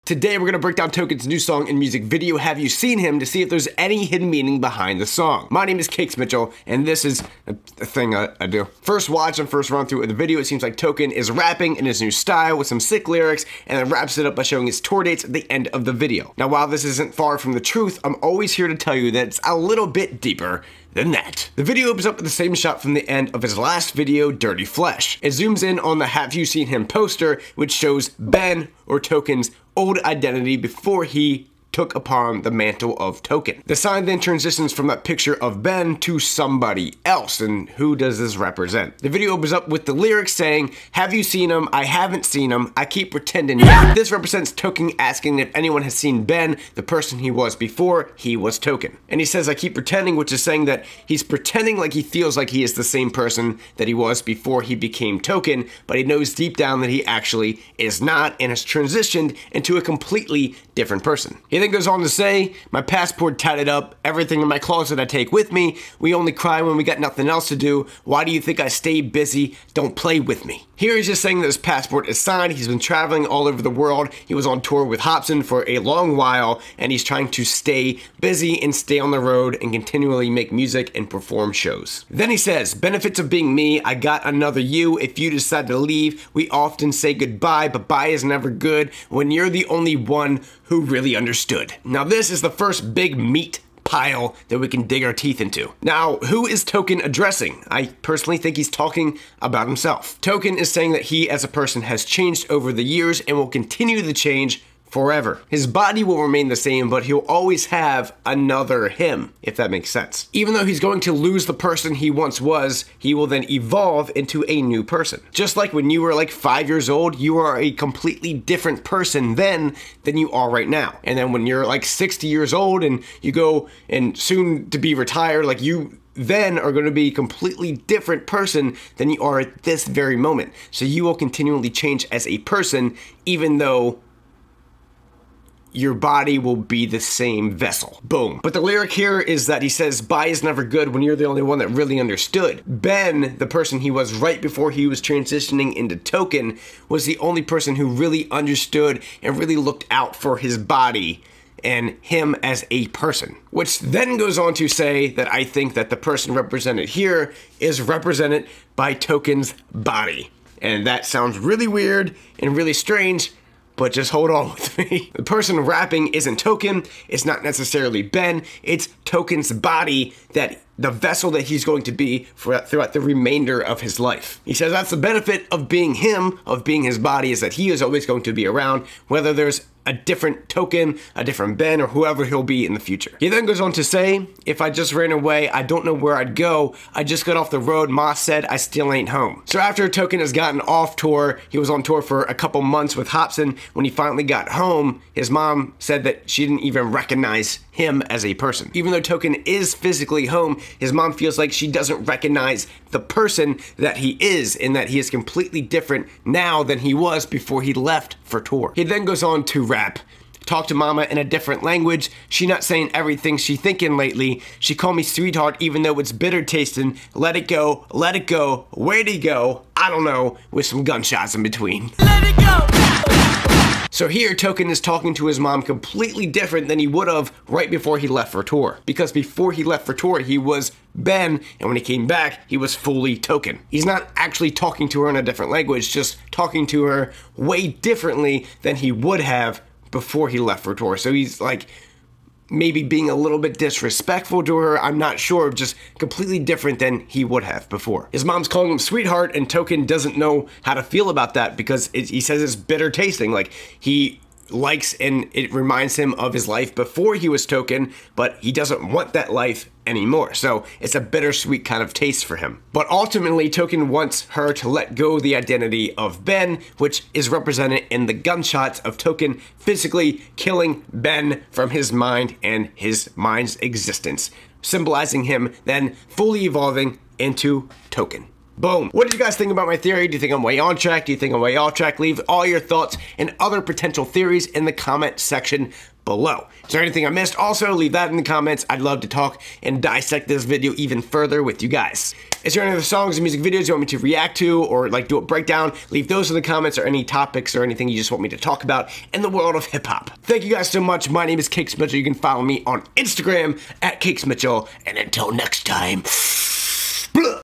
Today we're going to break down Token's new song and music video, Have You Seen Him, to see if there's any hidden meaning behind the song. My name is Cakes Mitchell, and this is a thing I do. First watch and first run through of the video, it seems like Token is rapping in his new style with some sick lyrics, and then wraps it up by showing his tour dates at the end of the video. Now while this isn't far from the truth, I'm always here to tell you that it's a little bit deeper than that. The video opens up with the same shot from the end of his last video, Dirty Flesh. It zooms in on the Have You Seen Him poster, which shows Ben, or Token's old identity before he took upon the mantle of Token. The sign then transitions from that picture of Ben to somebody else, and who does this represent? The video opens up with the lyrics saying, have you seen him? I haven't seen him. I keep pretending. Yeah. This represents Token asking if anyone has seen Ben, the person he was before he was Token. And he says, I keep pretending, which is saying that he's pretending like he feels like he is the same person that he was before he became Token, but he knows deep down that he actually is not and has transitioned into a completely different person. He then goes on to say, my passport tatted up, everything in my closet I take with me, we only cry when we got nothing else to do, why do you think I stay busy, don't play with me. Here he's just saying that his passport is signed, he's been traveling all over the world, he was on tour with Hopsin for a long while, and he's trying to stay busy and stay on the road and continually make music and perform shows. Then he says, benefits of being me, I got another you, if you decide to leave, we often say goodbye, but bye is never good when you're the only one who really understood. Now this is the first big meat pile that we can dig our teeth into. Now, who is Token addressing? I personally think he's talking about himself. Token is saying that he as a person has changed over the years and will continue to change forever. His body will remain the same, but he'll always have another him, if that makes sense. Even though he's going to lose the person he once was, he will then evolve into a new person. Just like when you were like 5 years old, you are a completely different person then than you are right now. And then when you're like 60 years old and you go and soon to be retired, like you then are going to be a completely different person than you are at this very moment. So you will continually change as a person, even though your body will be the same vessel. Boom. But the lyric here is that he says, bye is never good when you're the only one that really understood. Ben, the person he was right before he was transitioning into Token, was the only person who really understood and really looked out for his body and him as a person. Which then goes on to say that I think that the person represented here is represented by Token's body. And that sounds really weird and really strange, but just hold on with me. The person rapping isn't Token, it's not necessarily Ben, it's Token's body, that the vessel that he's going to be throughout the remainder of his life. He says that's the benefit of being him, of being his body, is that he is always going to be around, whether there's a different Token, a different Ben, or whoever he'll be in the future. He then goes on to say, if I just ran away, I don't know where I'd go. I just got off the road, Ma said I still ain't home. So after Token has gotten off tour, he was on tour for a couple months with Hopsin. When he finally got home, his mom said that she didn't even recognize him as a person. Even though Token is physically home, his mom feels like she doesn't recognize the person that he is, and that he is completely different now than he was before he left for tour. He then goes on to rap. Talk to mama in a different language. She not saying everything she thinking lately. She call me sweetheart even though it's bitter tasting. Let it go, where'd he go? I don't know, with some gunshots in between. Let it go! So here, Token is talking to his mom completely different than he would have right before he left for tour. Because before he left for tour, he was Ben, and when he came back, he was fully Token. He's not actually talking to her in a different language, just talking to her way differently than he would have before he left for tour. So he's like maybe being a little bit disrespectful to her, I'm not sure, just completely different than he would have before. His mom's calling him sweetheart, and Token doesn't know how to feel about that because he says it's bitter tasting. Like, he likes and it reminds him of his life before he was Token, but he doesn't want that life anymore. So it's a bittersweet kind of taste for him. But ultimately, Token wants her to let go the identity of Ben, which is represented in the gunshots of Token physically killing Ben from his mind and his mind's existence, symbolizing him then fully evolving into Token. Boom. What did you guys think about my theory? Do you think I'm way on track? Do you think I'm way off track? Leave all your thoughts and other potential theories in the comment section below. Is there anything I missed? Also, leave that in the comments. I'd love to talk and dissect this video even further with you guys. Is there any other songs and music videos you want me to react to or like do a breakdown? Leave those in the comments, or any topics or anything you just want me to talk about in the world of hip hop. Thank you guys so much. My name is Cakes Mitchell. You can follow me on Instagram at Cakes Mitchell. And until next time.